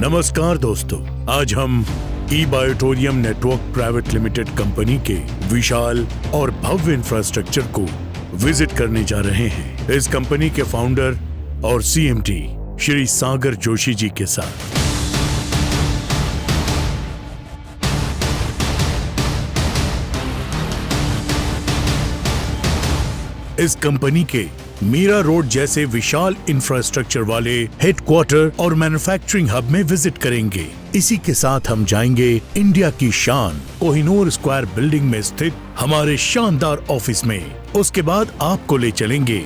नमस्कार दोस्तों, आज हम ई बायोटोरियम नेटवर्क प्राइवेट लिमिटेड कंपनी के विशाल और भव्य इंफ्रास्ट्रक्चर को विजिट करने जा रहे हैं इस कंपनी के फाउंडर और सीएमडी श्री सागर जोशी जी के साथ। इस कंपनी के मीरा रोड जैसे विशाल इंफ्रास्ट्रक्चर वाले हेडक्वार्टर और मैन्युफैक्चरिंग हब में विजिट करेंगे। इसी के साथ हम जाएंगे इंडिया की शान कोहिनूर स्क्वायर बिल्डिंग में स्थित हमारे शानदार ऑफिस में। उसके बाद आपको ले चलेंगे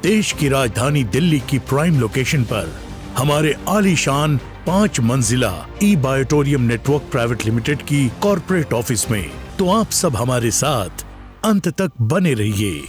देश की राजधानी दिल्ली की प्राइम लोकेशन पर हमारे आलीशान 5 मंजिला ई बायोटोरियम नेटवर्क प्राइवेट लिमिटेड की कॉर्पोरेट ऑफिस में। तो आप सब हमारे साथ अंत तक बने रहिए।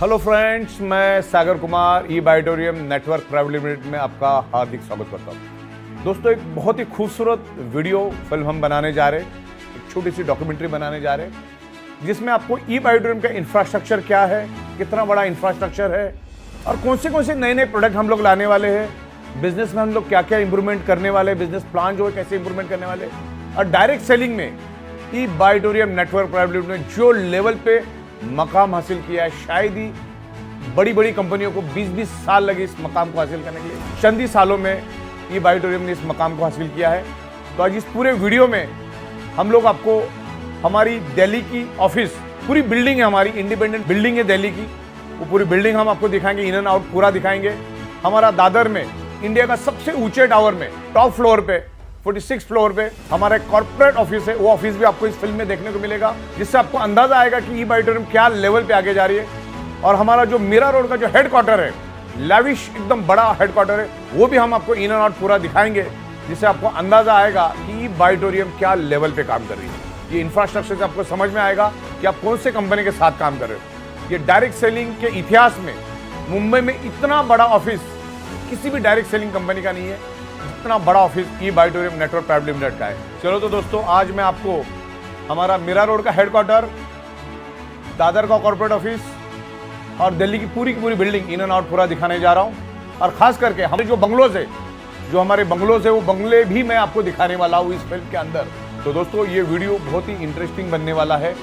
हेलो फ्रेंड्स, मैं सागर कुमार ई बायोटोरियम नेटवर्क प्राइवेट लिमिटेड में आपका हार्दिक स्वागत करता हूँ। दोस्तों, एक बहुत ही खूबसूरत वीडियो फिल्म हम बनाने जा रहे हैं, एक छोटी सी डॉक्यूमेंट्री बनाने जा रहे हैं जिसमें आपको ई बायोटोरियम का इंफ्रास्ट्रक्चर क्या है, कितना बड़ा इंफ्रास्ट्रक्चर है और कौन से नए नए प्रोडक्ट हम लोग लाने वाले हैं, बिजनेस में हम लोग क्या क्या इंप्रूवमेंट करने वाले, बिजनेस प्लान जो है कैसे इंप्रूवमेंट करने वाले, और डायरेक्ट सेलिंग में ई बायोटोरियम नेटवर्क प्राइवेट लिमिटेड ने जो लेवल पे मकाम हासिल किया है, शायद ही बड़ी बड़ी कंपनियों को 20-20 साल लगे इस मकाम को हासिल करने के लिए। चंद ही सालों में ई बायोटोरियम ने इस मकाम को हासिल किया है। तो आज इस पूरे वीडियो में हम लोग आपको हमारी दिल्ली की ऑफिस, पूरी बिल्डिंग है हमारी, इंडिपेंडेंट बिल्डिंग है दिल्ली की, वो पूरी बिल्डिंग हम आपको दिखाएंगे, इन एंड आउट पूरा दिखाएंगे। हमारा दादर में इंडिया का सबसे ऊंचे टावर में टॉप फ्लोर पे 46 फ्लोर पे हमारा एक कॉर्पोरेट ऑफिस है। वो ऑफिस भी आपको इस फिल्म में देखने को मिलेगा, जिससे आपको अंदाजा आएगा कि ई बायोटोरियम क्या लेवल पे आगे जा रही है। और हमारा जो मीरा रोड का जो हेडक्वार्टर है, लैविश एकदम बड़ा हेडक्वार्टर है, वो भी हम आपको इन एंड आउट पूरा दिखाएंगे, जिससे आपको अंदाजा आएगा कि ई बायोटोरियम क्या लेवल पे काम कर रही है। ये इंफ्रास्ट्रक्चर से आपको समझ में आएगा कि आप कौन से कंपनी के साथ काम कर रहे हो। ये डायरेक्ट सेलिंग के इतिहास में मुंबई में इतना बड़ा ऑफिस किसी भी डायरेक्ट सेलिंग कंपनी का नहीं है, इतना बड़ा office e बायोटोरियम network private limited का है। चलो तो दोस्तों, आज मैं आपको हमारा मीरा रोड का हेडक्वार्टर, दादर का कॉर्पोरेट ऑफिस और दिल्ली की पूरी बिल्डिंग इन एंड आउट पूरा दिखाने जा रहा हूं। और खास करके हमारे जो बंगलोज है, वो बंगले भी मैं आपको दिखाने वाला हूं इस फिल्म के अंदर। तो दोस्तों, ये वीडियो बहुत ही इंटरेस्टिंग बनने वाला है।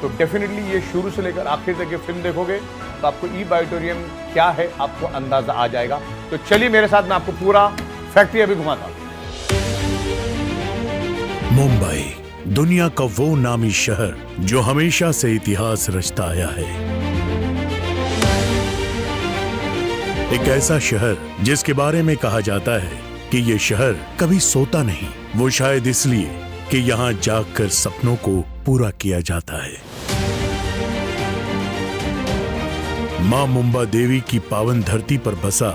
तो डेफिनेटली ये शुरू से लेकर आखिर तक ये फिल्म देखोगे तो आपको ई बायोटोरियम क्या है आपको अंदाजा आ जाएगा। तो चलिए मेरे साथ, मैं आपको पूरा फैक्ट्री अभी घुमाता हूं। मुंबई दुनिया का वो नामी शहर जो हमेशा से इतिहास रचता आया है। एक ऐसा शहर जिसके बारे में कहा जाता है कि ये शहर कभी सोता नहीं, वो शायद इसलिए कि यहाँ जागकर सपनों को पूरा किया जाता है। मां मुंबा देवी की पावन धरती पर बसा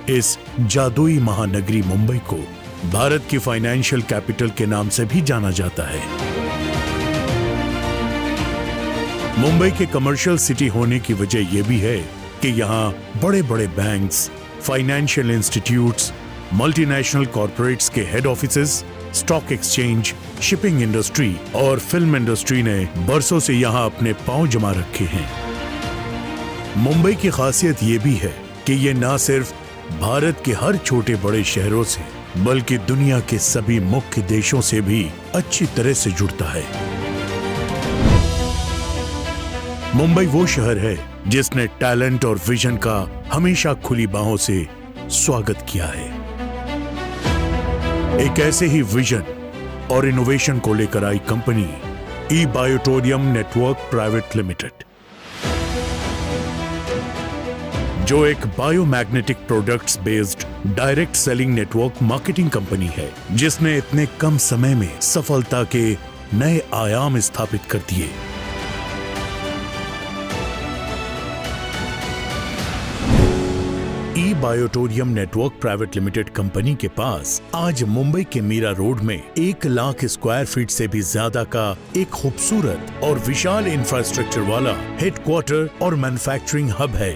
इस जादुई महानगरी मुंबई को भारत की फाइनेंशियल कैपिटल के नाम से भी जाना जाता है। मुंबई के कमर्शियल सिटी होने की वजह यह भी है कि यहाँ बड़े बड़े banks, financial institutes, multinational corporates के head offices, stock exchange, shipping industry और फिल्म इंडस्ट्री ने बरसों से यहाँ अपने पांव जमा रखे हैं। मुंबई की खासियत यह भी है कि ये न सिर्फ भारत के हर छोटे बड़े शहरों से बल्कि दुनिया के सभी मुख्य देशों से भी अच्छी तरह से जुड़ता है। मुंबई वो शहर है जिसने टैलेंट और विजन का हमेशा खुली बाहों से स्वागत किया है। एक ऐसे ही विजन और इनोवेशन को लेकर आई कंपनी ई बायोटोरियम नेटवर्क प्राइवेट लिमिटेड, जो एक biomagnetic products based direct selling network marketing company है, जिसने इतने कम समय में सफलता के नए आयाम स्थापित कर दिए। ई बायोटोरियम नेटवर्क प्राइवेट लिमिटेड कंपनी के पास आज मुंबई के मीरा रोड में 1 लाख स्क्वायर फीट से भी ज्यादा का एक खूबसूरत और विशाल इंफ्रास्ट्रक्चर वाला हेडक्वार्टर और मैन्युफैक्चरिंग हब है।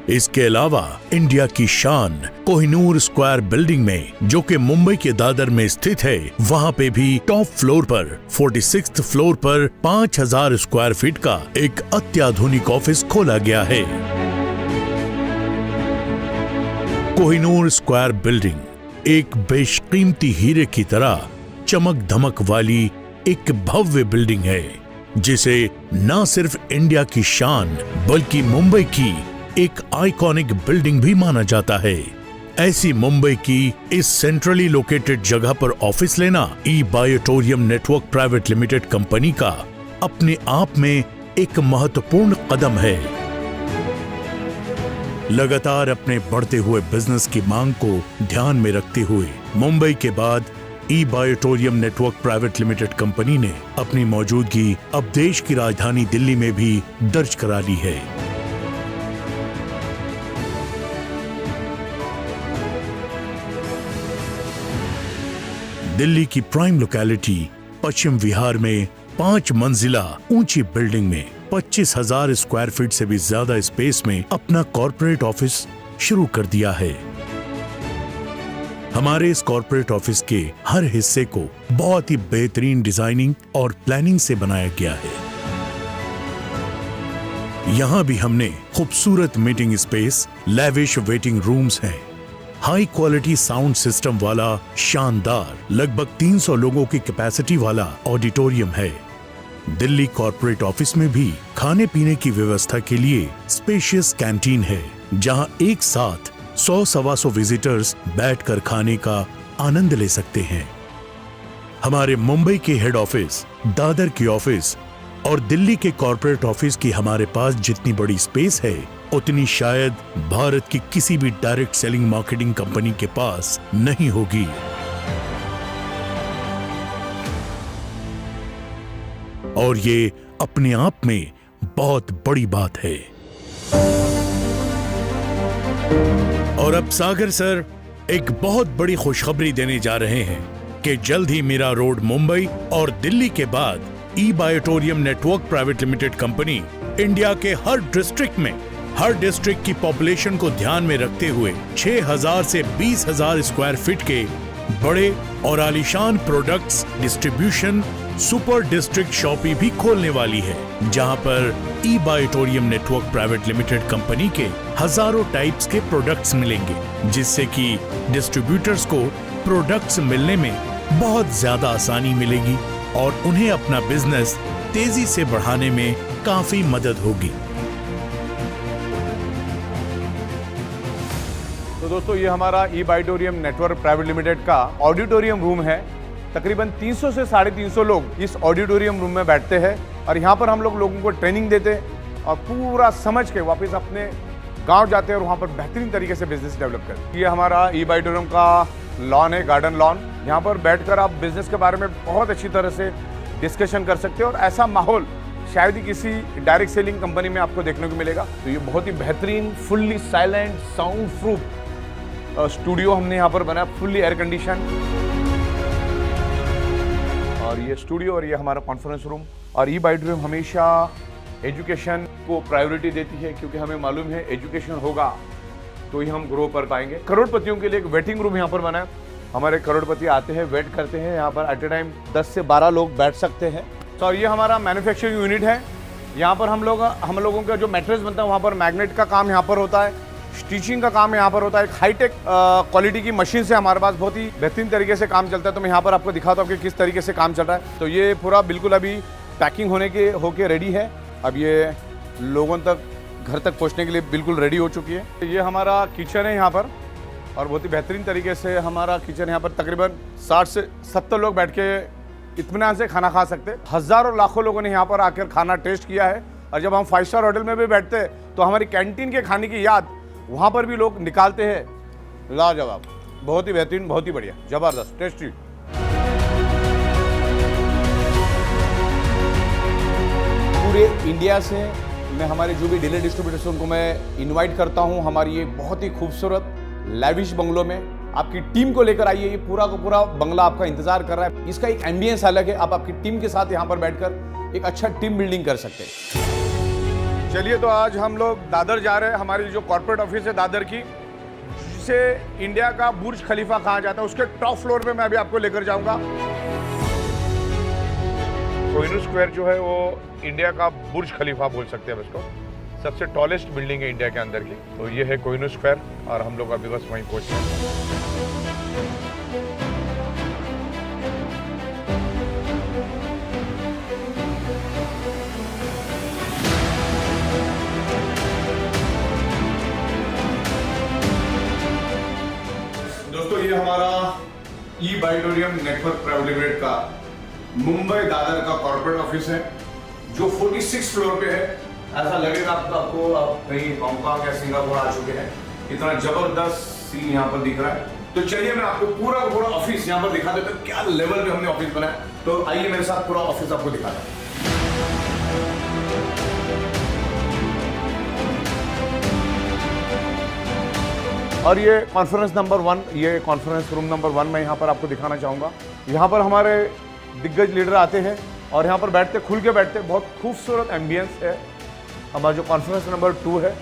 इसके अलावा इंडिया की शान कोहिनूर स्क्वायर बिल्डिंग में, जो कि मुंबई के दादर में स्थित है, वहां पे भी टॉप फ्लोर पर 46th फ्लोर पर 5000 स्क्वायर फीट का एक अत्याधुनिक ऑफिस खोला गया है। कोहिनूर स्क्वायर बिल्डिंग एक बेशकीमती हीरे की तरह चमक धमक वाली एक भव्य बिल्डिंग है, जिसे न सिर्फ इंडिया की शान बल्कि मुंबई की एक आइकॉनिक बिल्डिंग भी माना जाता है। ऐसी मुंबई की इस सेंट्रली लोकेटेड जगह पर ऑफिस लेना ई बायोटोरियम नेटवर्क प्राइवेट लिमिटेड कंपनी का अपने आप में एक महत्वपूर्ण कदम है। लगातार अपने बढ़ते हुए बिजनेस की मांग को ध्यान में रखते हुए मुंबई के बाद E बायोटोरियम network private limited company ने अपनी मौजूदगी अब देश की राजधानी दिल्ली में भी दर्ज करा ली है। दिल्ली की प्राइम लोकेलिटी पश्चिम विहार में 5 मंजिला ऊंची बिल्डिंग में 25,000 स्क्वायर फीट से भी ज्यादा स्पेस में अपना कॉर्पोरेट ऑफिस शुरू कर दिया है। हमारे इस कॉर्पोरेट ऑफिस के हर हिस्से को बहुत ही बेहतरीन डिजाइनिंग और प्लानिंग से बनाया गया है। यहाँ भी हमने खूबसूरत meeting space, lavish waiting rooms हैं, हाई क्वालिटी साउंड सिस्टम वाला शानदार लगभग 300 लोगों की कैपेसिटी वाला ऑडिटोरियम है। दिल्ली कॉर्पोरेट ऑफिस में भी खाने पीने की व्यवस्था के लिए स्पेशियस कैंटीन है, जहां एक साथ 100-125 विजिटर्स बैठकर खाने का आनंद ले सकते हैं। हमारे मुंबई के हेड ऑफिस, दादर की ऑफिस और दिल्ली के कॉर्पोरेट ऑफिस की हमारे पास जितनी बड़ी स्पेस है, उतनी शायद भारत की किसी भी डायरेक्ट सेलिंग मार्केटिंग कंपनी के पास नहीं होगी। और ये अपने आप में बहुत बड़ी बात है। और अब सागर सर एक बहुत बड़ी खुशखबरी देने जा रहे हैं कि जल्द ही मीरा रोड मुंबई और दिल्ली के बाद E बायोटोरियम network private limited company India के हर डिस्ट्रिक्ट की पॉपुलेशन को ध्यान में रखते हुए 6,000 से 20,000 स्क्वायर फीट के बड़े और आलीशान products distribution super district shoppe भी खोलने वाली है, जहां पर ई बायोटोरियम नेटवर्क प्राइवेट लिमिटेड कंपनी के हजारों टाइप्स के प्रोडक्ट्स मिलेंगे, जिससे कि डिस्ट्रीब्यूटर्स को प्रोडक्ट्स मिलने में बहुत ज्यादा आसानी मिलेगी और उन्हें अपना बिजनेस तेजी से बढ़ाने में काफी मदद होगी। तो दोस्तों, ये हमारा ई बायोटोरियम नेटवर्क प्राइवेट लिमिटेड का ऑडिटोरियम रूम है। तकरीबन 300 से 350 लोग इस ऑडिटोरियम रूम में बैठते हैं और यहाँ पर हम लोगों को ट्रेनिंग देते हैं और पूरा समझ के वापस अपने गांव जाते हैं और वहाँ पर बेहतरीन तरीके से बिजनेस डेवलप करते हैं। ये हमारा ई बायोटोरियम का लॉन है, गार्डन लॉन। यहाँ पर बैठकर आप बिजनेस के बारे में बहुत अच्छी तरह से डिस्कशन कर सकते हैं और ऐसा माहौल शायद ही किसी डायरेक्ट सेलिंग कंपनी में आपको देखने को मिलेगा। तो ये बहुत ही बेहतरीन fully silent sound proof studio हमने यहाँ पर बनाया, फुल्ली एयर कंडीशन। और ये स्टूडियो और ये हमारा कॉन्फ्रेंस रूम। और ई बायोटोरियम हमेशा एजुकेशन को प्रायोरिटी देती है, क्योंकि हमें मालूम है एजुकेशन होगा तो ही हम ग्रो कर पाएंगे। करोड़पतियों के लिए एक वेटिंग रूम यहाँ पर बना है। हमारे करोड़पति आते हैं, वेट करते हैं यहाँ पर। एट ए टाइम 10 से 12 लोग बैठ सकते हैं। तो ये हमारा मैन्युफैक्चरिंग यूनिट है। यहाँ पर हम लोगों का जो मैट्रेस बनता है, वहाँ पर मैग्नेट का काम यहाँ पर होता है, स्टिचिंग का काम यहाँ पर होता है। एक हाईटेक क्वालिटी की मशीन से हमारे पास बहुत ही बेहतरीन तरीके से काम चलता है। तो मैं यहाँ पर आपको दिखाता हूँ कि किस तरीके से काम चल रहा है। तो ये पूरा बिल्कुल अभी पैकिंग होके रेडी है। अब ये लोगों तक, घर तक पहुँचने के लिए बिल्कुल रेडी हो चुकी है। ये हमारा किचन है यहाँ पर और बहुत ही बेहतरीन तरीके से हमारा किचन यहाँ पर तकरीबन 60 से 70 लोग बैठ के इत्मीनान से खाना खा सकते हैं। हज़ारों लाखों लोगों ने यहाँ पर आकर खाना टेस्ट किया है। और जब हम 5 स्टार होटल में भी बैठते हैं तो हमारी कैंटीन के खाने की याद वहाँ पर भी लोग निकालते हैं। लाजवाब, बहुत ही बेहतरीन, बहुत ही बढ़िया, ज़बरदस्त, टेस्टी। पूरे इंडिया से मैं हमारे जो भी डीलर डिस्ट्रीब्यूटर्स उनको मैं इनवाइट करता हूँ हमारी ये बहुत ही खूबसूरत लैविश बंगलों में आपकी टीम को लेकर आइए। ये पूरा का पूरा बंगला आपका इंतजार कर रहा है। इसका एक एम्बियंस अलग है। आप आपकी टीम के साथ यहाँ पर बैठकर एक अच्छा टीम बिल्डिंग कर सकते हैं। चलिए, तो आज हम लोग दादर जा रहे हैं। हमारी जो कॉर्पोरेट ऑफिस है दादर की, जिसे इंडिया का बुर्ज खलीफा कहा जाता है, उसके टॉप फ्लोर पे मैं अभी आपको लेकर जाऊंगा। कोहिनूर स्क्वायर जो है वो इंडिया का बुर्ज खलीफा बोल सकते हैं इसको। सबसे टॉलेस्ट बिल्डिंग है इंडिया के अंदर की। तो ये है कोहिनूर स्क्वायर और हम लोग अभी बस वहीं पहुंचे हैं। दोस्तों, ये हमारा ई बाइटोरियम नेटवर्क प्राइवेट लिमिटेड का मुंबई दादर का कॉर्पोरेट ऑफिस है, जो 46 फ्लोर पे है। ऐसा लगेगा आपको आप कहीं हांगकांग या सिंगापुर आ चुके हैं। इतना जबरदस्त सीन यहाँ पर दिख रहा है। तो चलिए, मैं आपको पूरा पूरा ऑफिस यहाँ पर दिखा देता हूँ, क्या लेवल पे हमने ऑफिस बनाया। तो आइए मेरे साथ पूरा ऑफिस आपको दिखाता हूँ। और ये कॉन्फ्रेंस नंबर 1, ये कॉन्फ्रेंस रूम नंबर 1 मैं यहाँ पर आपको दिखाना चाहूँगा। यहाँ पर हमारे दिग्गज लीडर आते हैं और यहाँ पर बैठते, खुल के बैठते। बहुत खूबसूरत एम्बियंस है। हमारा जो कॉन्फ्रेंस नंबर 2 है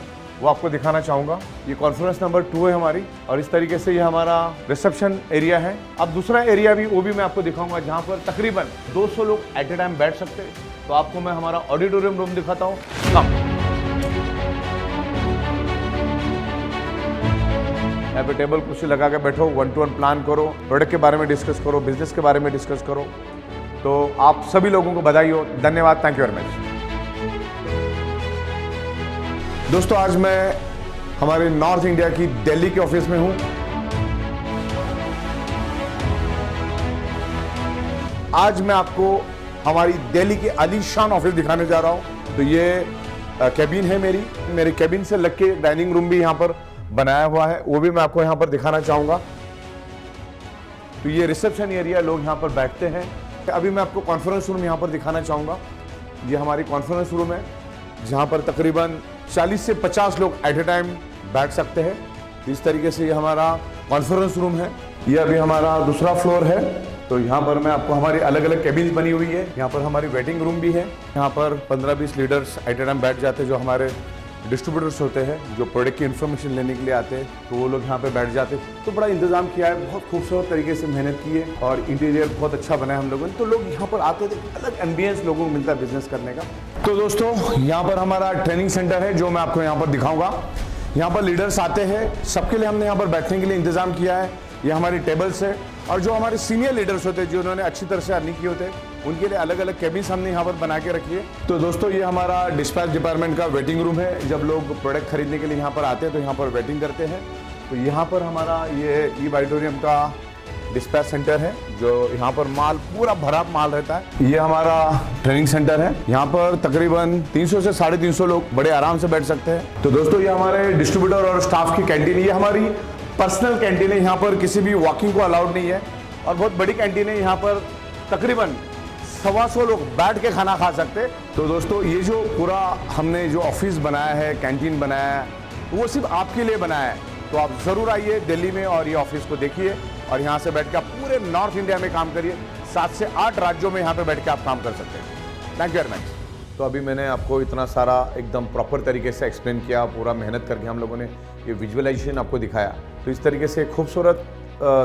वो आपको दिखाना चाहूँगा। ये कॉन्फ्रेंस नंबर 2 है हमारी, और इस तरीके से ये हमारा रिसेप्शन एरिया है। अब दूसरा एरिया भी, वो भी मैं आपको दिखाऊंगा, जहाँ पर तकरीबन 200 लोग एट ए टाइम बैठ सकते हैं। तो आपको मैं हमारा ऑडिटोरियम रूम दिखाता हूँ। यहाँ पे टेबल कुर्सी लगा के बैठो, 1-to-1 प्लान करो, प्रोडक्ट के बारे में डिस्कस करो, बिजनेस के बारे में डिस्कस करो। तो आप सभी लोगों को बधाई हो, धन्यवाद, थैंक यू वेरी मच। दोस्तों, आज मैं हमारे नॉर्थ इंडिया की दिल्ली के ऑफिस में हूं। आज मैं आपको हमारी दिल्ली के आलीशान ऑफिस दिखाने जा रहा हूं। तो ये कैबिन है मेरे कैबिन से लग के डाइनिंग रूम भी यहां पर बनाया हुआ है, वो भी मैं आपको यहां पर दिखाना चाहूंगा। तो ये रिसेप्शन एरिया, लोग यहां पर बैठते हैं। अभी मैं आपको कॉन्फ्रेंस रूम यहां पर दिखाना चाहूंगा। ये हमारी कॉन्फ्रेंस रूम है, जहां पर तकरीबन 40 से 50 लोग एट ए टाइम बैठ सकते हैं। इस तरीके से ये हमारा कॉन्फ्रेंस रूम है। ये अभी हमारा दूसरा फ्लोर है। तो यहाँ पर मैं आपको, हमारी अलग अलग केबिन्स बनी हुई है। यहाँ पर हमारी वेटिंग रूम भी है। यहाँ पर 15-20 लीडर्स एट ए टाइम बैठ जाते हैं, जो हमारे डिस्ट्रीब्यूटर्स होते हैं, जो प्रोडक्ट की इन्फॉर्मेशन लेने के लिए आते हैं। तो वो लोग यहाँ पे बैठ जाते हैं। तो बड़ा इंतजाम किया है, बहुत खूबसूरत तरीके से मेहनत की है, और इंटीरियर बहुत अच्छा बना है हम लोगों ने। तो लोग यहाँ पर आते थे, अलग एम्बियंस लोगों को मिलता है बिजनेस करने का। तो दोस्तों, यहाँ पर हमारा ट्रेनिंग सेंटर है, जो मैं आपको यहाँ पर दिखाऊंगा। यहाँ पर लीडर्स आते हैं, सबके लिए हमने यहाँ पर बैठने के लिए इंतजाम किया है। ये हमारी टेबल्स है, और जो हमारे सीनियर लीडर्स होते हैं, जो उन्होंने अच्छी तरह से अर्निंग किए होते हैं, उनके लिए अलग अलग केबिन्स हमने यहाँ पर बना के रखी है। तो दोस्तों, ये हमारा डिस्पैच डिपार्टमेंट का वेटिंग रूम है। जब लोग प्रोडक्ट खरीदने के लिए यहाँ पर आते हैं, तो यहाँ पर वेटिंग करते हैं। तो यहाँ पर हमारा ये ई बाइटोरियम का डिस्पैच सेंटर है, जो यहाँ पर माल पूरा भरा माल रहता है। ये हमारा ट्रेनिंग सेंटर है। यहाँ पर तकरीबन 300 से 350 लोग बड़े आराम से बैठ सकते हैं। तो दोस्तों, ये हमारे डिस्ट्रीब्यूटर और स्टाफ की कैंटीन, ये हमारी पर्सनल कैंटीन है। यहाँ पर किसी भी वॉकिंग को अलाउड नहीं है, और बहुत बड़ी कैंटीन है। यहाँ पर तकरीबन 125 लोग बैठ के खाना खा सकते हैं। तो दोस्तों, ये जो पूरा हमने जो ऑफिस बनाया है, कैंटीन बनाया है, वो सिर्फ आपके लिए बनाया है। तो आप ज़रूर आइए दिल्ली में और ये ऑफिस को देखिए, और यहाँ से बैठ के आप पूरे नॉर्थ इंडिया में काम करिए। 7 से 8 राज्यों में यहाँ पे बैठ के आप काम कर सकते हैं। Thank you very much. तो अभी मैंने आपको इतना सारा एकदम प्रॉपर तरीके से एक्सप्लेन किया, पूरा मेहनत करके हम लोगों ने ये विजुअलाइजेशन आपको दिखाया। तो इस तरीके से खूबसूरत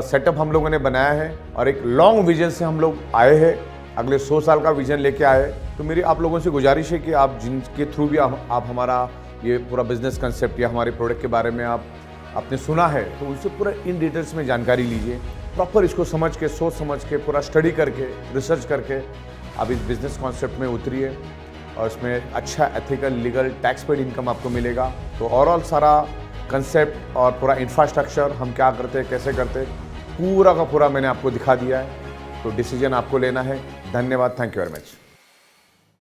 सेटअप हम लोगों ने बनाया है, और एक लॉन्ग विजन से हम लोग आए हैं। अगले 100 साल का विजन लेके आए। तो मेरी आप लोगों से गुजारिश है कि आप जिनके थ्रू भी आप हमारा ये पूरा बिजनेस कंसेप्ट या हमारे प्रोडक्ट के बारे में आपने सुना है, तो उससे पूरा इन डिटेल्स में जानकारी लीजिए। प्रॉपर इसको समझ के, सोच समझ के, पूरा स्टडी करके, रिसर्च करके आप इस बिजनेस कॉन्सेप्ट में उतरिए, और इसमें अच्छा ethical, legal, tax paid income आपको मिलेगा। तो ओवरऑल सारा कंसेप्ट और पूरा इंफ्रास्ट्रक्चर हम क्या करते हैं, कैसे करते हैं, पूरा का पूरा मैंने आपको दिखा दिया है। तो डिसीजन आपको लेना है। धन्यवाद, थैंक यू वेरी मच।